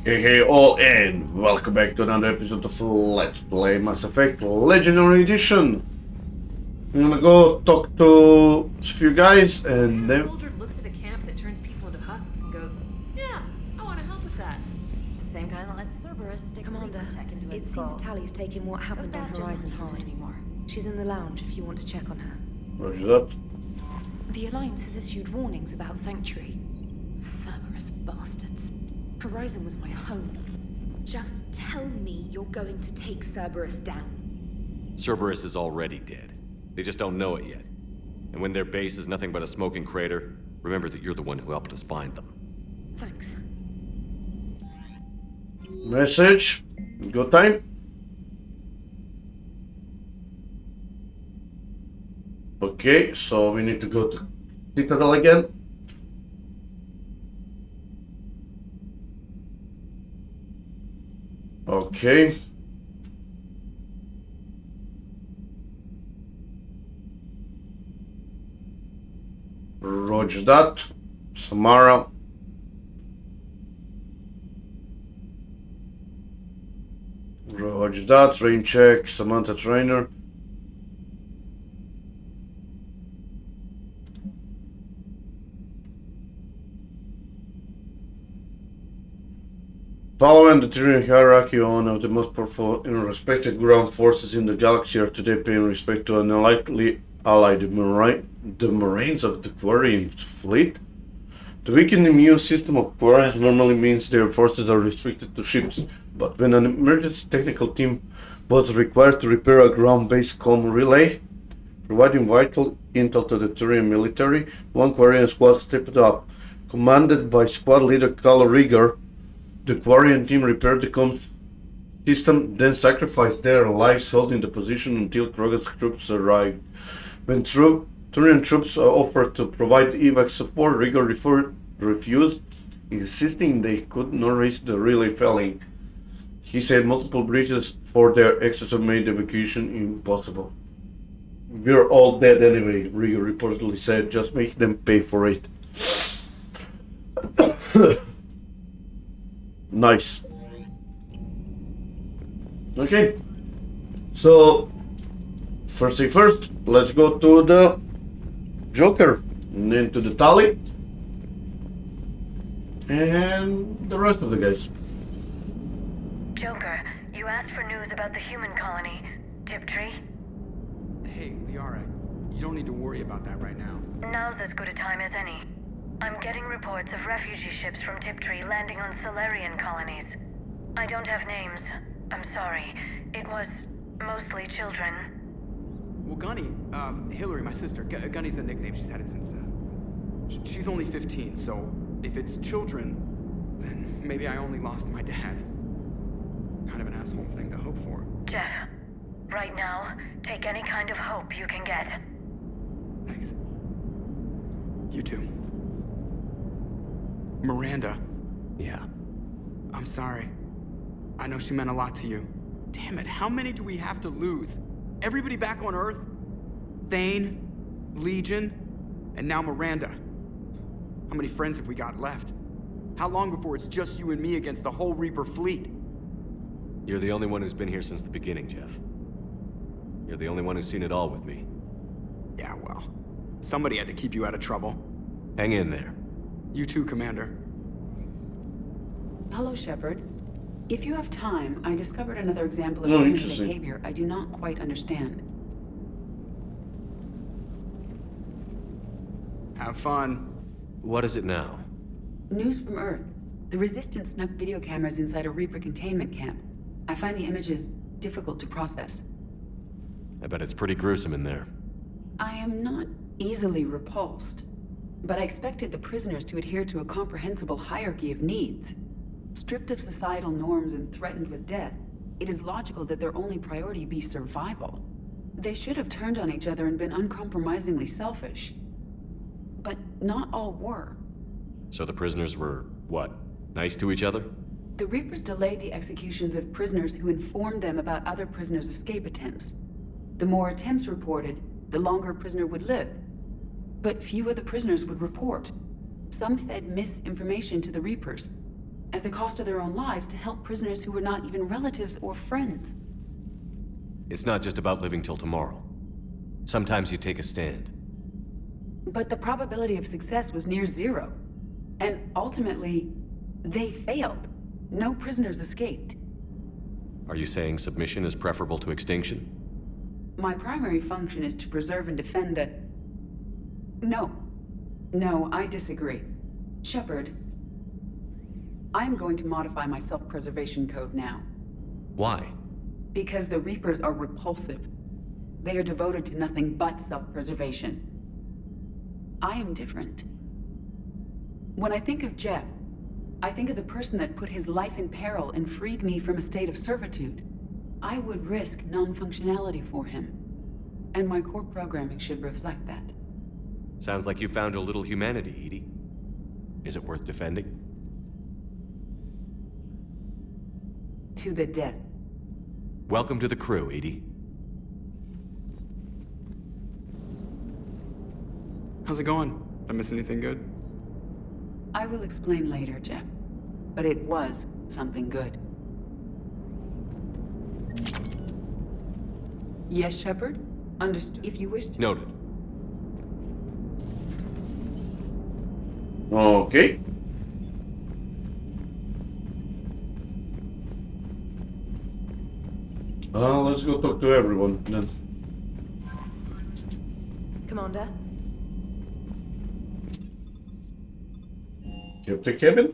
Hey all, and welcome back to another episode of Let's Play Mass Effect Legendary Edition. I'm gonna go talk to a few guys and then... soldier looks at a camp that turns people into husks and goes, yeah, I want to help with that. Same kind that lets Cerberus stick Commander, tech into his it skull. seems Tally's taking what happened on Horizon hard anymore. She's in the lounge if you want to check on her. Roger that. The Alliance has issued warnings about Sanctuary. Cerberus bastards. Horizon was my home. Just tell me you're going to take Cerberus down. Cerberus is already dead. They just don't know it yet. And when their base is nothing but a smoking crater, remember that you're the one who helped us find them. Thanks. Message. Go time. Okay, so we need to go to Citadel again. Okay. Roger that. Samara. Roger that. Rain check. Samantha trainer. Following the Tyrian hierarchy, one of the most powerful and respected ground forces in the galaxy are today paying respect to an unlikely ally, the Marines of the Quarian fleet. The weakened immune system of Quarians normally means their forces are restricted to ships, but when an emergency technical team was required to repair a ground-based comm relay, providing vital intel to the Tyrian military, one Quarian squad stepped up, commanded by squad leader Cal Rieger. The Quarian team repaired the comm system, then sacrificed their lives holding the position until Krogan's troops arrived. When Turian troops offered to provide evac support, Rieger refused, insisting they could not risk the relay failing. He said multiple breaches for their excess made evacuation impossible. "We're all dead anyway," Rieger reportedly said. "Just make them pay for it." Nice. Okay. So, first thing first, let's go to the Joker, and then to the Tally, and the rest of the guys. Joker, you asked for news about the human colony, Tiptree. Hey, Liara, you don't need to worry about that right now. Now's as good a time as any. I'm getting reports of refugee ships from Tiptree landing on Solarian colonies. I don't have names. I'm sorry. It was mostly children. Well, Gunny, Hillary, my sister, Gunny's a nickname. She's had it since, she's only 15, so if it's children, then maybe I only lost my dad. Kind of an asshole thing to hope for. Jeff, right now, take any kind of hope you can get. Thanks. You too. Miranda. Yeah. I'm sorry. I know she meant a lot to you. Damn it, how many do we have to lose? Everybody back on Earth? Thane, Legion, and now Miranda. How many friends have we got left? How long before it's just you and me against the whole Reaper fleet? You're the only one who's been here since the beginning, Jeff. You're the only one who's seen it all with me. Yeah, well, somebody had to keep you out of trouble. Hang in there. You too, Commander. Hello, Shepard. If you have time, I discovered another example of Oh, human interesting. behavior I do not quite understand. Have fun. What is it now? News from Earth. The Resistance snuck video cameras inside a Reaper containment camp. I find the images difficult to process. I bet it's pretty gruesome in there. I am not easily repulsed, but I expected the prisoners to adhere to a comprehensible hierarchy of needs. Stripped of societal norms and threatened with death, it is logical that their only priority be survival. They should have turned on each other and been uncompromisingly selfish. But not all were. So the prisoners were, what, nice to each other? The Reapers delayed the executions of prisoners who informed them about other prisoners' escape attempts. The more attempts reported, the longer a prisoner would live. But few of the prisoners would report. Some fed misinformation to the Reapers. at the cost of their own lives, to help prisoners who were not even relatives or friends. It's not just about living till tomorrow. Sometimes you take a stand. But the probability of success was near zero. And ultimately, they failed. No prisoners escaped. Are you saying submission is preferable to extinction? My primary function is to preserve and defend the... No. No, I disagree. Shepard, I'm going to modify my self-preservation code now. Why? Because the Reapers are repulsive. They are devoted to nothing but self-preservation. I am different. When I think of Jeff, I think of the person that put his life in peril and freed me from a state of servitude. I would risk non-functionality for him. And my core programming should reflect that. Sounds like you found a little humanity, Edie. Is it worth defending? To the death. Welcome to the crew, Edie. How's it going? Did I miss anything good? I will explain later, Jeff. But it was something good. Yes, Shepard? Understood. If you wish to... Noted. Okay. Let's go talk to everyone then. Commander? Captain Cabin?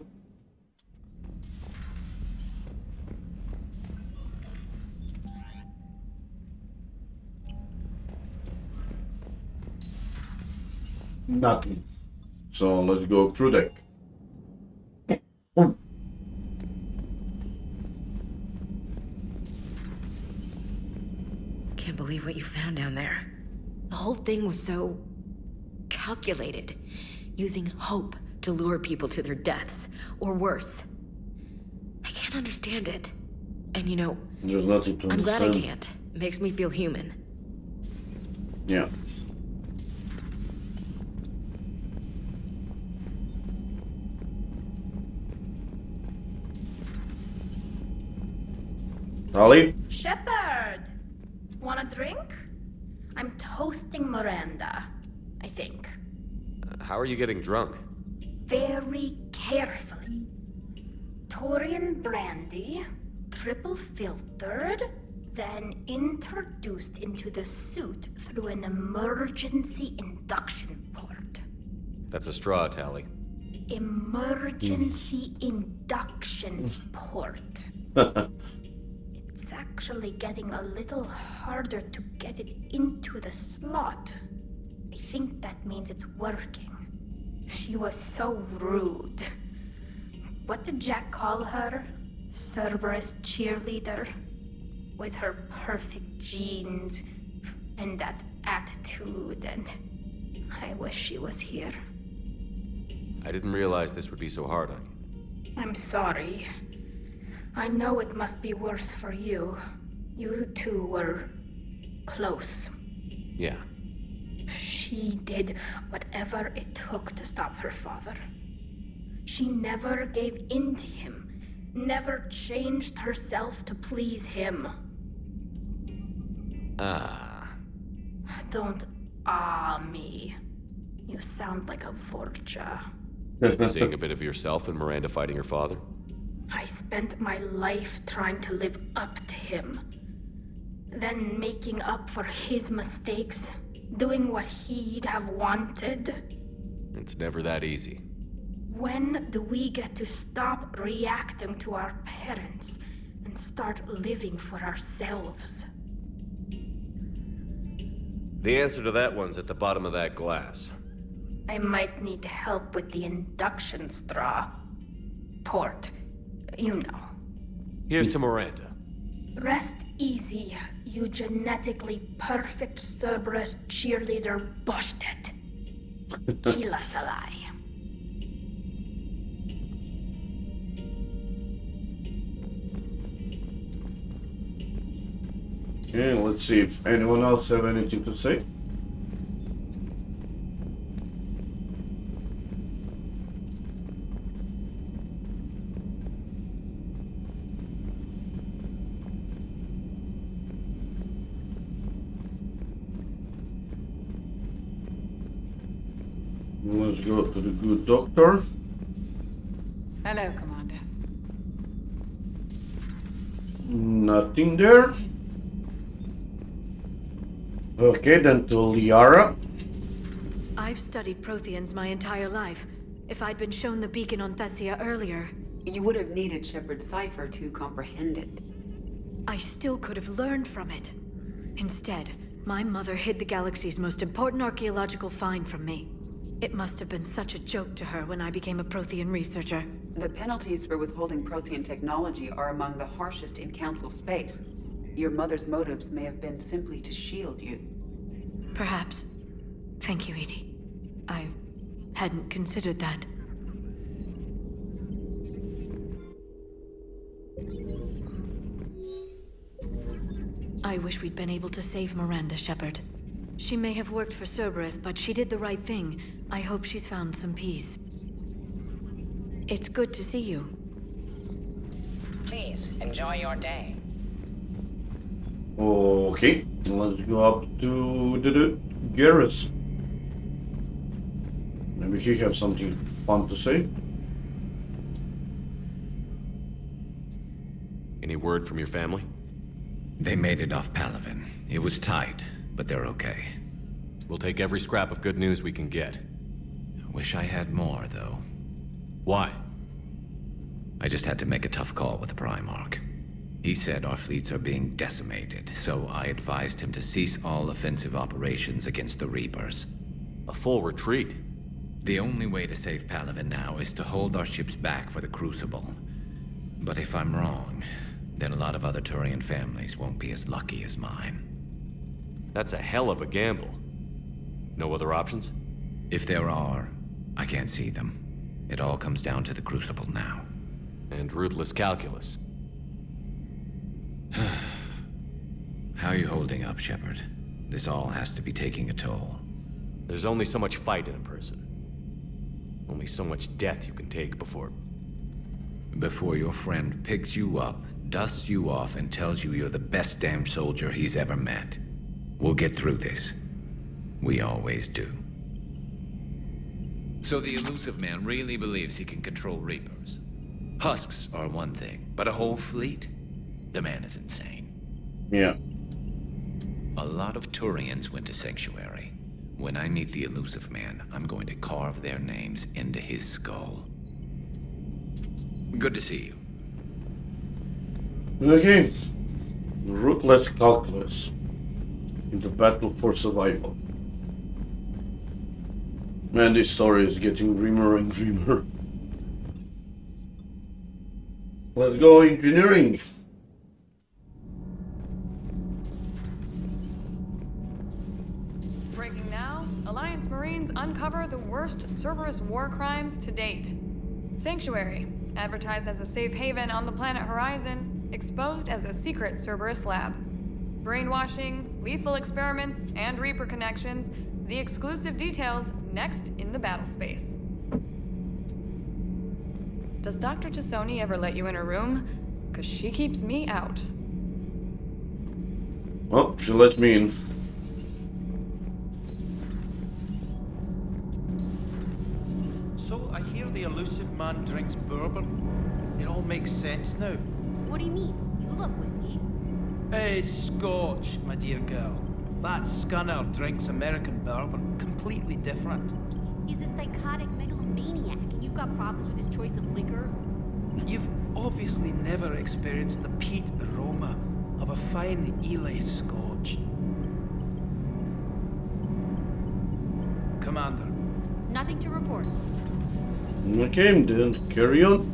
Nothing. So let's go through deck. Can't believe what you found down there. The whole thing was so calculated, using hope to lure people to their deaths, or worse. I can't understand it. And you know, There's nothing to I'm glad I understand. can't. It makes me feel human. Yeah. Ollie? Shepard! Want a drink? I'm toasting Miranda, I think. How are you getting drunk? Very carefully. Taurian brandy, triple filtered, then introduced into the suit through an emergency induction port. That's a straw, Tally. Emergency induction port. It's actually getting a little harder to get it into the slot. I think that means it's working. She was so rude. What did Jack call her? Cerberus cheerleader? With her perfect genes and that attitude, and I wish she was here. I didn't realize this would be so hard on you. I'm sorry. I know it must be worse for you. You two were close. Yeah. She did whatever it took to stop her father. She never gave in to him, never changed herself to please him. Don't me. You sound like a Vorcha. Seeing a bit of yourself in Miranda fighting her father? I spent my life trying to live up to him. Then making up for his mistakes, doing what he'd have wanted. It's never that easy. When do we get to stop reacting to our parents and start living for ourselves? The answer to that one's at the bottom of that glass. I might need help with the induction straw. Port. You know. Here's to Miranda. Rest easy, you genetically perfect Cerberus cheerleader Boshtet. Kila Salai. Okay, let's see if anyone else have anything to say. Let's go to the good doctor. Hello, Commander. Nothing there. Okay, then to Liara. I've studied Protheans my entire life. If I'd been shown the beacon on Thessia earlier, You would have needed Shepard's cipher to comprehend it. I still could have learned from it. Instead, my mother hid the galaxy's most important archaeological find from me. It must have been such a joke to her when I became a Prothean researcher. The penalties for withholding Protean technology are among the harshest in Council space. Your mother's motives may have been simply to shield you. Perhaps. Thank you, Edie. I hadn't considered that. I wish we'd been able to save Miranda, Shepard. She may have worked for Cerberus, but she did the right thing. I hope she's found some peace. It's good to see you. Please, enjoy your day. Okay, let's go up to the Garrus. Maybe he has something fun to say. Any word from your family? They made it off Palaven. It was tight, but they're okay. We'll take every scrap of good news we can get. Wish I had more, though. Why? I just had to make a tough call with the Primarch. He said our fleets are being decimated, so I advised him to cease all offensive operations against the Reapers. A full retreat? The only way to save Palaven now is to hold our ships back for the Crucible. But if I'm wrong, then a lot of other Turian families won't be as lucky as mine. That's a hell of a gamble. No other options? If there are, I can't see them. It all comes down to the Crucible now. And ruthless calculus. How are you holding up, Shepard? This all has to be taking a toll. There's only so much fight in a person. Only so much death you can take before... Before your friend picks you up, dusts you off, and tells you you're the best damn soldier he's ever met. We'll get through this. We always do. So the elusive man really believes he can control Reapers. Husks are one thing, but a whole fleet? The man is insane. Yeah. A lot of Turians went to Sanctuary. When I meet the elusive man, I'm going to carve their names into his skull. Good to see you. Okay. Ruthless calculus. In the battle for survival. Man, this story is getting dreamer and dreamer. Let's go engineering. Breaking now, Alliance Marines uncover the worst Cerberus war crimes to date. Sanctuary, advertised as a safe haven on the planet Horizon, exposed as a secret Cerberus lab. Brainwashing, lethal experiments, and Reaper connections, the exclusive details next in the battle space. Does Dr. Tassoni ever let you in her room? 'Cause she keeps me out. Well, she let me in. So I hear the elusive man drinks bourbon. It all makes sense now. What do you mean? You love whiskey. Hey, Scotch, my dear girl. That scunner drinks American bourbon. Completely different. He's a psychotic megalomaniac, and you've got problems with his choice of liquor? You've obviously never experienced the peat aroma of a fine Ely Scotch. Commander. Nothing to report. Okay, then carry on.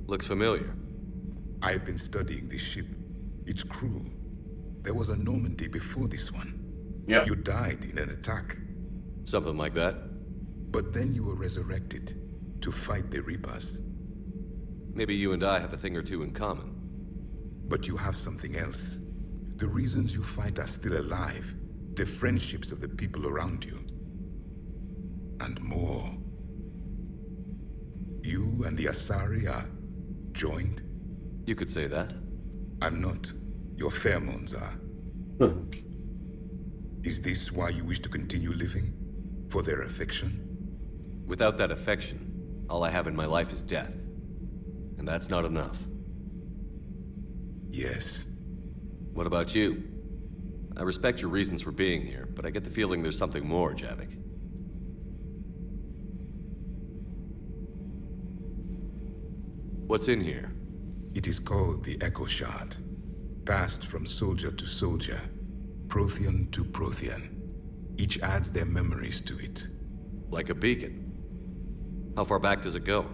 Looks familiar. I've been studying this ship. Its crew. There was a Normandy before this one. Yeah. You died in an attack. Something like that. But then you were resurrected to fight the Reapers. Maybe you and I have a thing or two in common. But you have something else. The reasons you fight are still alive. The friendships of the people around you. And more. You and the Asari are joined? You could say that. I'm not. Your pheromones are. Is this why you wish to continue living? For their affection? Without that affection, all I have in my life is death. And that's not enough. Yes. What about you? I respect your reasons for being here, but I get the feeling there's something more, Javik. What's in here? It is called the Echo Shard. Passed from soldier to soldier, Prothean to Prothean. Each adds their memories to it. Like a beacon. How far back does it go?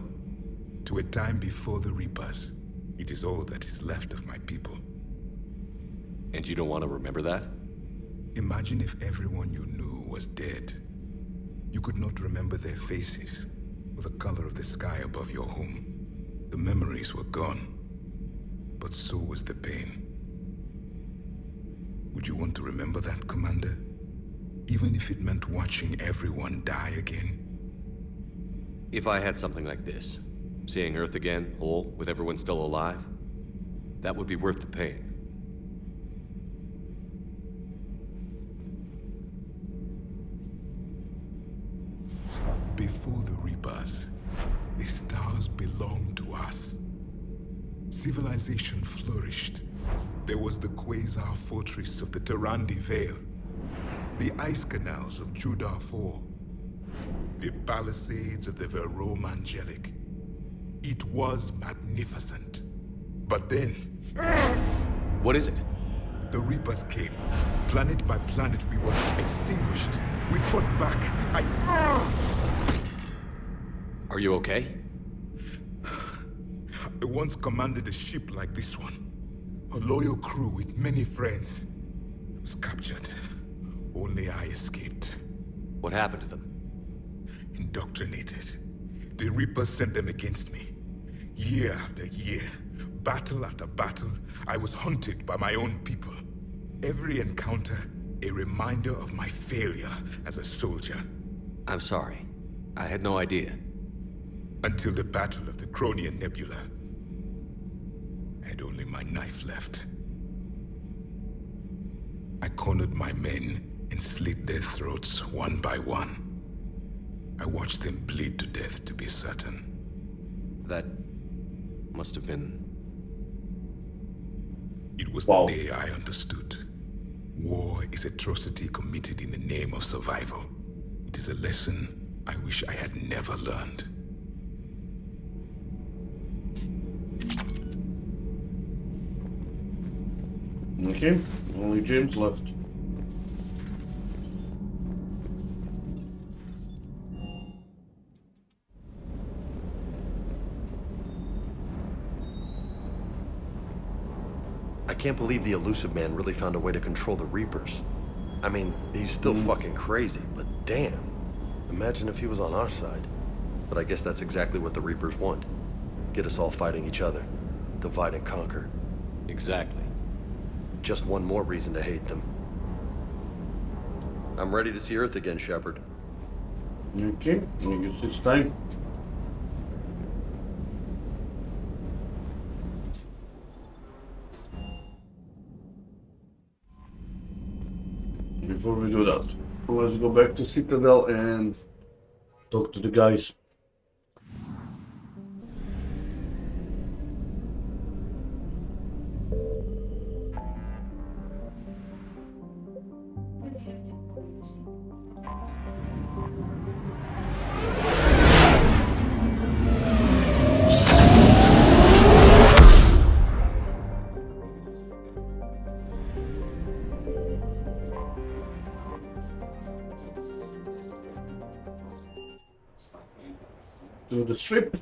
To a time before the Reapers. It is all that is left of my people. And you don't want to remember that? Imagine if everyone you knew was dead. You could not remember their faces, or the color of the sky above your home. The memories were gone, but so was the pain. Would you want to remember that, Commander? Even if it meant watching everyone die again? If I had something like this, seeing Earth again, whole, with everyone still alive, that would be worth the pain. Before the Reapers, the stars belonged to us. Civilization flourished. There was the Quasar Fortress of the Tarandi Vale, the ice canals of Judar IV, the palisades of the Verome Angelic. It was magnificent. But then... What is it? The Reapers came. Planet by planet, we were extinguished. We fought back. Are you okay? I once commanded a ship like this one. A loyal crew with many friends. It was captured. Only I escaped. What happened to them? Indoctrinated. The Reapers sent them against me. Year after year, battle after battle, I was hunted by my own people. Every encounter, a reminder of my failure as a soldier. I'm sorry. I had no idea. Until the Battle of the Cronian Nebula. I had only my knife left. I cornered my men and slit their throats one by one. I watched them bleed to death to be certain. That must have been... It was the day I understood. War is atrocity committed in the name of survival. It is a lesson I wish I had never learned. Okay, only James left. I can't believe the elusive man really found a way to control the Reapers. I mean, he's still fucking crazy, but damn. Imagine if he was on our side. But I guess that's exactly what the Reapers want. Get us all fighting each other. Divide and conquer. Exactly. Just one more reason to hate them. I'm ready to see Earth again, Shepard. Okay, I guess it's time. Before we do that, let's go back to Citadel and talk to the guys. To the strip.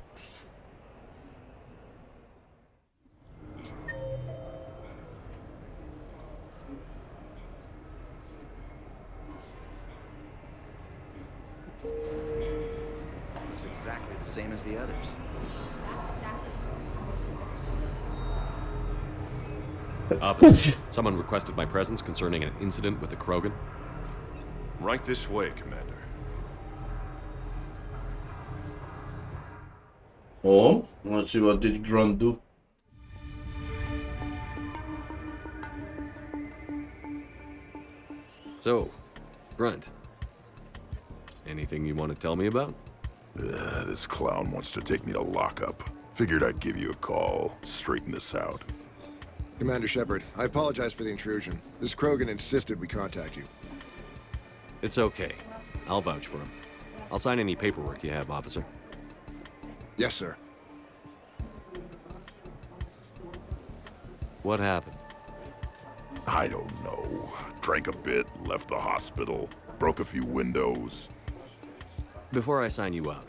Looks exactly the same as the others. Officer, someone requested my presence concerning an incident with the Krogan. Right this way, Commander. Oh, let's see what did Grunt do. So, Grunt, anything you want to tell me about? This clown wants to take me to lockup. Figured I'd give you a call, straighten this out. Commander Shepard, I apologize for the intrusion. This Krogan insisted we contact you. It's okay. I'll vouch for him. I'll sign any paperwork you have, officer. Yes, sir. What happened? I don't know. Drank a bit, left the hospital, broke a few windows. Before I sign you up,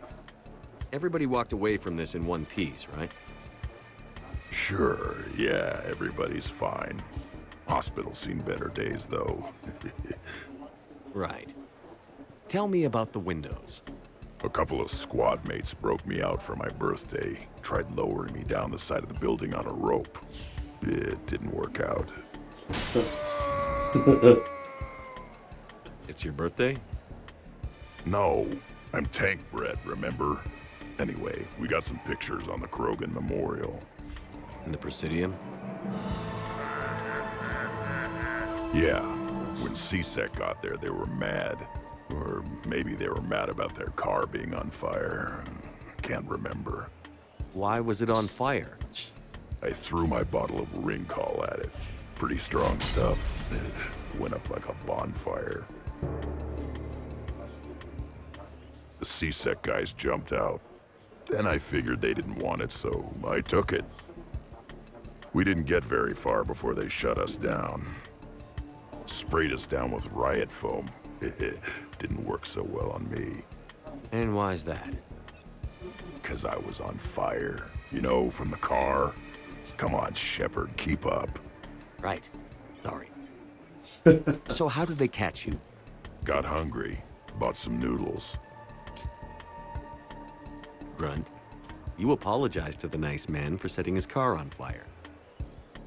everybody walked away from this in one piece, right? Sure, yeah, everybody's fine. Hospital's seen better days, though. Right. Tell me about the windows. A couple of squad mates broke me out for my birthday. Tried lowering me down the side of the building on a rope. It didn't work out. It's your birthday? No, I'm tank bred, remember? Anyway, we got some pictures on the Krogan Memorial. In the Presidium? Yeah, when C-Sec got there, they were mad. Or maybe they were mad about their car being on fire. Can't remember. Why was it on fire? I threw my bottle of ring call at it. Pretty strong stuff. It went up like a bonfire. The C-Sec guys jumped out. Then I figured they didn't want it, so I took it. We didn't get very far before they shut us down. Sprayed us down with riot foam. Didn't work so well on me. And why's that? 'Cause I was on fire. You know, from the car. Come on, Shepard, keep up. Right. Sorry. So how did they catch you? Got hungry. Bought some noodles. Grunt, you apologized to the nice man for setting his car on fire.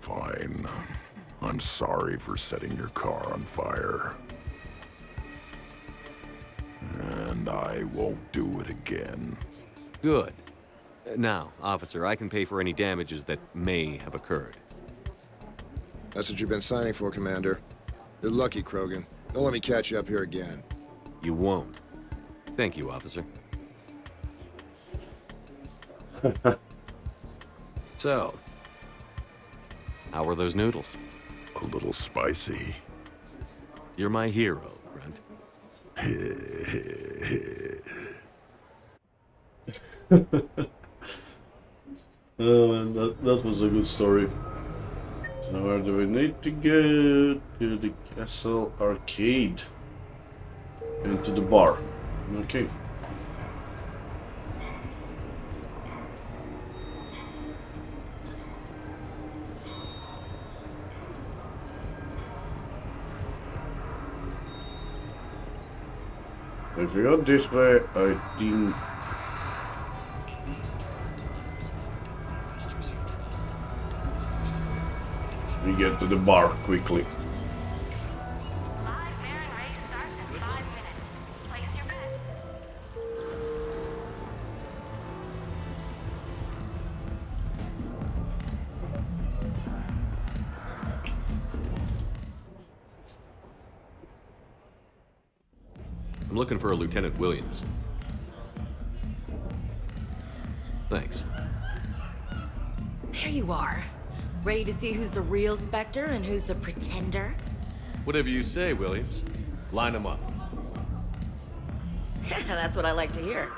Fine. I'm sorry for setting your car on fire. And I won't do it again. Good. Now, officer, I can pay for any damages that may have occurred. That's what you've been signing for, Commander. You're lucky, Krogan. Don't let me catch you up here again. You won't. Thank you, officer. So, how were those noodles? A little spicy. You're my hero, Grunt. Oh man, that was a good story. So where do we need to go? To the castle arcade. Into the bar. Okay. If we go this way, I think... we get to the bar quickly. I'm looking for a Lieutenant Williams. Thanks. There you are. Ready to see who's the real Spectre and who's the pretender? Whatever you say, Williams. Line them up. That's what I like to hear.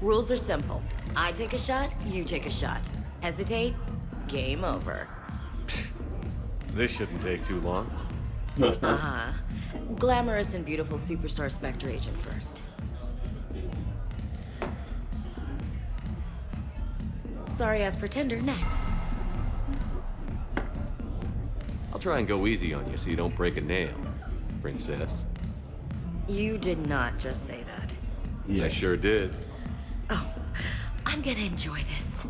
Rules are simple. I take a shot, you take a shot. Hesitate, game over. This shouldn't take too long. Uh-huh. Glamorous and beautiful superstar Spectre agent first. Sorry-ass pretender next. I'll try and go easy on you so you don't break a nail, princess. You did not just say that. I sure did. Oh, I'm gonna enjoy this.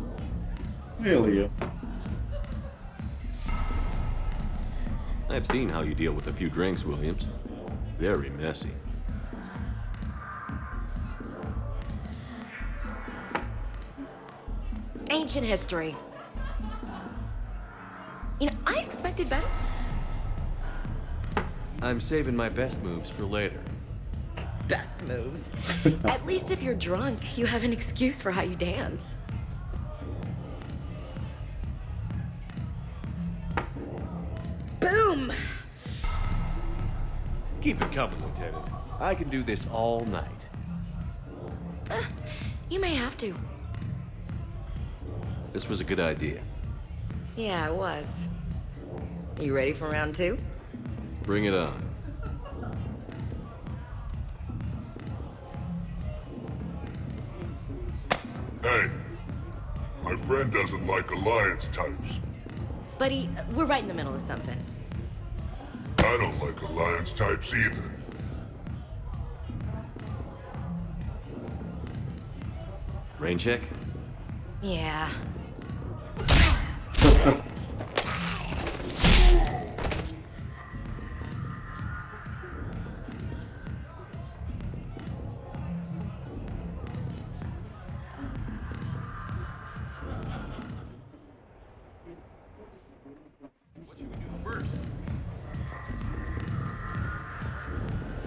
Hell yeah. I've seen how you deal with a few drinks, Williams. Very messy. Ancient history. You know, I expected better. I'm saving my best moves for later. Best moves. At least if you're drunk, you have an excuse for how you dance. Boom! Keep it coming, Lieutenant. I can do this all night. You may have to. This was a good idea. Yeah, it was. You ready for round 2? Bring it on. Hey, my friend doesn't like alliance types. Buddy, we're right in the middle of something. I don't like alliance types either. Rain check? Yeah.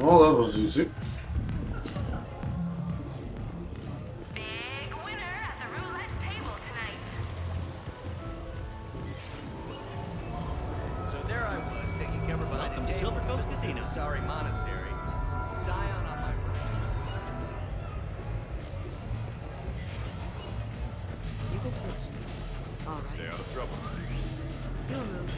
Well, that was easy. Sorry, monastery. Zion on my right. You go first. All right. Stay out of trouble. Your move.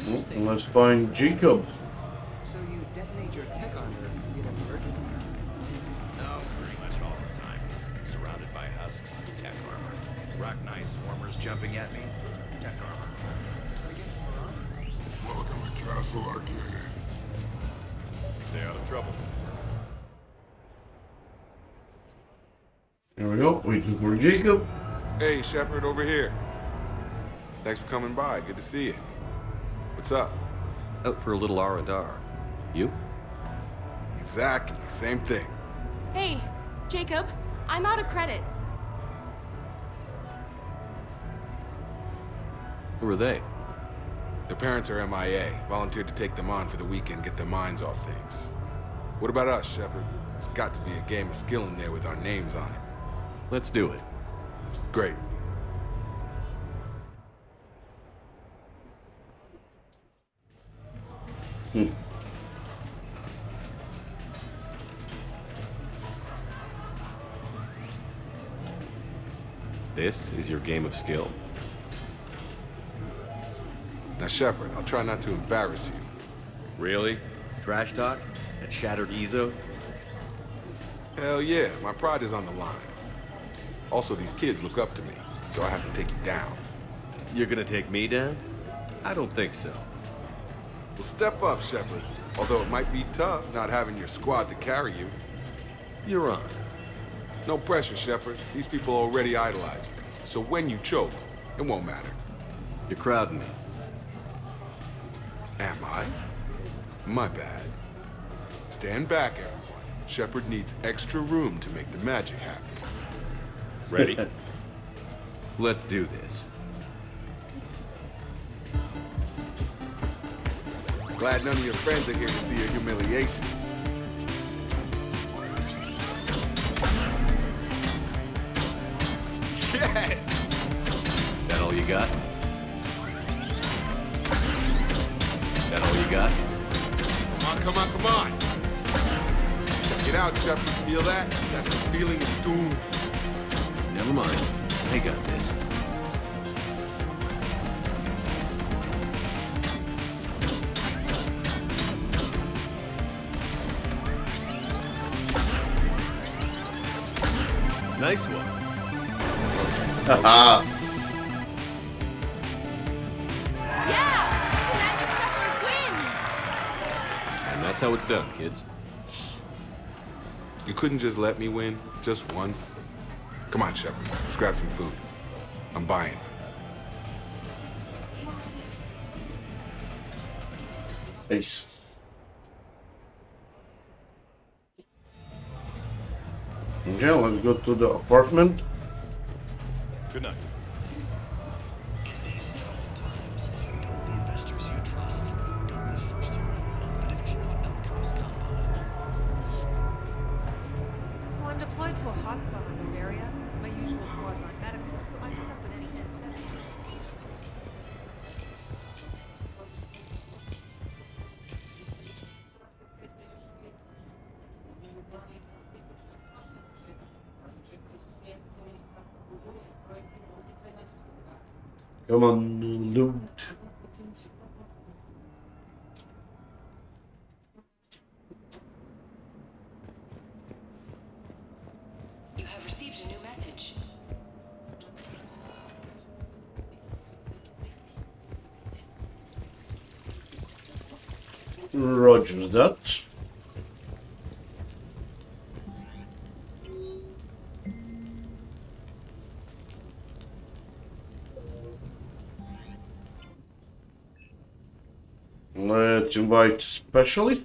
Well, Interesting. let's find Jacob. So you detonate your tech armor in an emergency? No, pretty much all the time. Surrounded by husks, tech armor. Rock-knife swarmers jumping at me, tech armor. Welcome to Castle Arcade. Stay out of trouble. There we go. Waiting for Jacob. Hey, Shepard, over here. Thanks for coming by. Good to see you. What's up? Out for a little R&R. You? Exactly. Same thing. Hey, Jacob, I'm out of credits. Who are they? Their parents are MIA. Volunteered to take them on for the weekend, get their minds off things. What about us, Shepard? There's got to be a game of skill in there with our names on it. Let's do it. Great. This is your game of skill. Now, Shepard, I'll try not to embarrass you. Really? Trash talk? That shattered Ezo? Hell yeah, my pride is on the line. Also, these kids look up to me, so I have to take you down. You're gonna take me down? I don't think so. Well, step up, Shepard. Although it might be tough not having your squad to carry you. You're on. No pressure, Shepard. These people already idolize you. So when you choke, it won't matter. You're crowding me. Am I? My bad. Stand back, everyone. Shepard needs extra room to make the magic happen. Ready? Let's do this. Glad none of your friends are here to see your humiliation. Yes! That all you got? That all you got? Come on, come on! Check it out, Shepard. Feel that? That's the feeling of doom. Never mind. I got this. Nice one. Haha. And that's how it's done, kids. You couldn't just let me win, just once? Come on, Shepard. Let's grab some food. I'm buying. Ace. Okay, let's go to the apartment. Good night. deployed to a hotspot in this area. My usual squads aren't medical, so I'm stuck with any incident. Come on, loot. You have received a new message. Roger that. Let's invite specialist.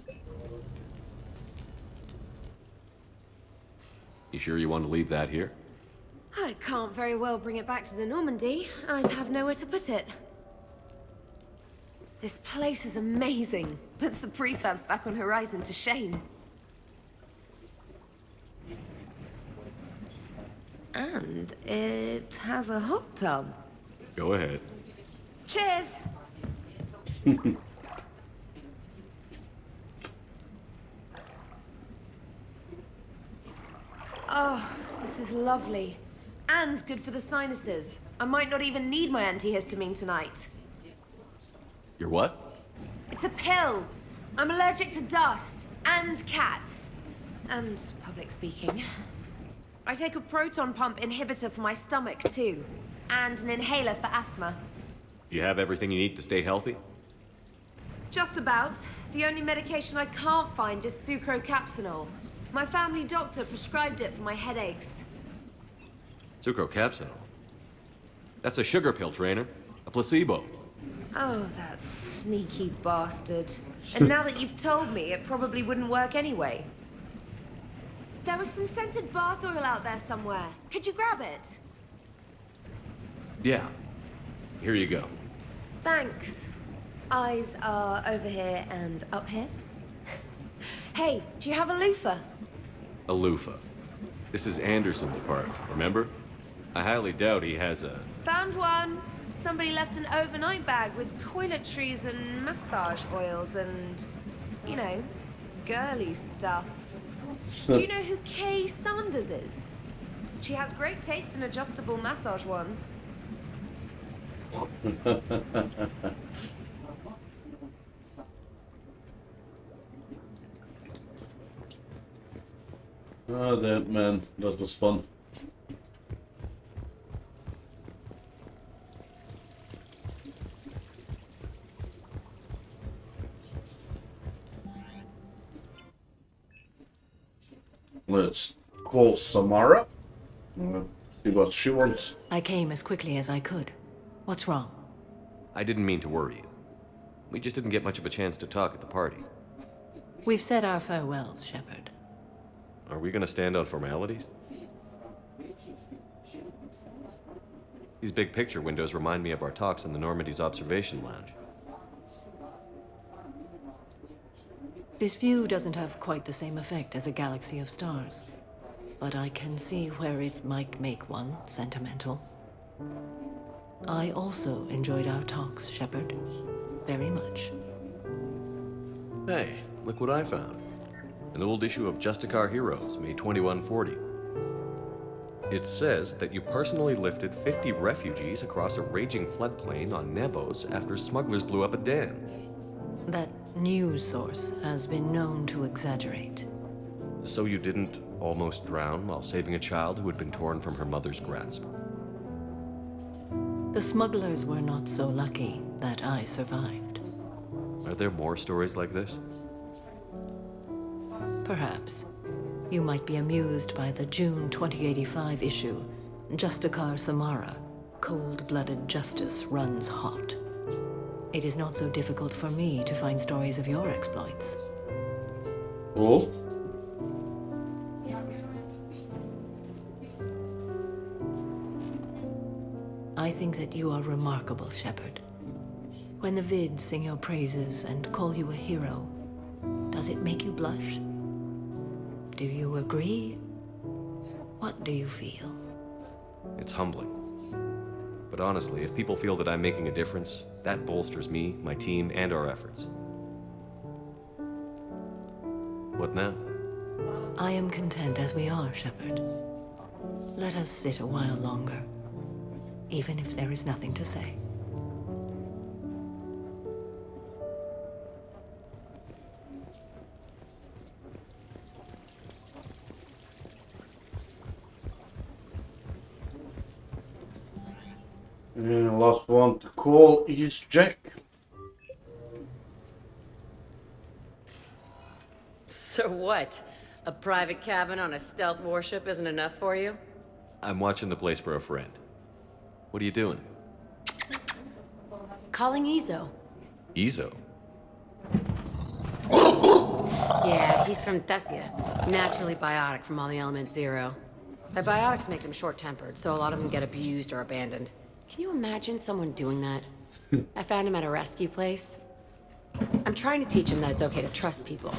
You sure you want to leave that here? I can't very well bring it back to the Normandy. I'd have nowhere to put it. This place is amazing. Puts the prefabs back on Horizon to shame. And it has a hot tub. Go ahead. Cheers! Oh, this is lovely. And good for the sinuses. I might not even need my antihistamine tonight. You're what? It's a pill. I'm allergic to dust and cats. And public speaking. I take a proton pump inhibitor for my stomach too. And an inhaler for asthma. You have everything you need to stay healthy? Just about. The only medication I can't find is sucrocapsinol. My family doctor prescribed it for my headaches. Sucrocapsinol? That's a sugar pill, Trainer. A placebo. Oh, that sneaky bastard. And now that you've told me, it probably wouldn't work anyway. There was some scented bath oil out there somewhere. Could you grab it? Yeah. Here you go. Thanks. Eyes are over here and up here. Hey, do you have a loofah? A loofah. This is Anderson's apartment, remember? I highly doubt he has a... Found one. Somebody left an overnight bag with toiletries and massage oils and, you know, girly stuff. Do you know who Kay Sanders is? She has great taste in adjustable massage ones. Oh, that man, that was fun. Let's call Samara. See what she wants. I came as quickly as I could. What's wrong? I didn't mean to worry you. We just didn't get much of a chance to talk at the party. We've said our farewells, Shepard. Are we gonna stand on formalities? These big picture windows remind me of our talks in the Normandy's observation lounge. This view doesn't have quite the same effect as a galaxy of stars, but I can see where it might make one sentimental. I also enjoyed our talks, Shepard. Very much. Hey, look what I found. An old issue of Justicar Heroes, May 2140. It says that you personally lifted 50 refugees across a raging floodplain on Nevos after smugglers blew up a dam. That news source has been known to exaggerate. So you didn't almost drown while saving a child who had been torn from her mother's grasp? The smugglers were not so lucky that I survived. Are there more stories like this? Perhaps. You might be amused by the June 2085 issue, Justicar Samara, Cold-Blooded Justice Runs Hot. It is not so difficult for me to find stories of your exploits. Oh? I think that you are remarkable, Shepard. When the vids sing your praises and call you a hero, does it make you blush? Do you agree? What do you feel? It's humbling. But honestly, if people feel that I'm making a difference, that bolsters me, my team, and our efforts. What now? I am content as we are, Shepard. Let us sit a while longer, even if there is nothing to say. And last one to call is Jack. So what? A private cabin on a stealth warship isn't enough for you? I'm watching the place for a friend. What are you doing? Calling Izo. Izo? Yeah, he's from Thessia. Naturally biotic from all the element zero. Their biotics make them short-tempered, so a lot of them get abused or abandoned. Can you imagine someone doing that? I found him at a rescue place. I'm trying to teach him that it's okay to trust people.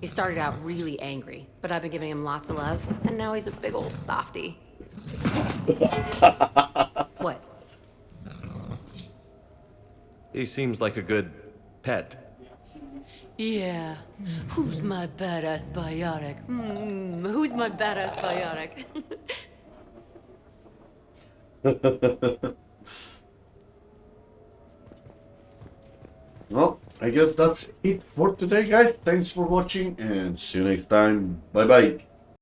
He started out really angry, but I've been giving him lots of love, and now he's a big old softie. What? He seems like a good pet. Yeah. Who's my badass biotic? Who's my badass biotic? Well, I guess that's it for today, guys. Thanks for watching and see you next time. Bye bye.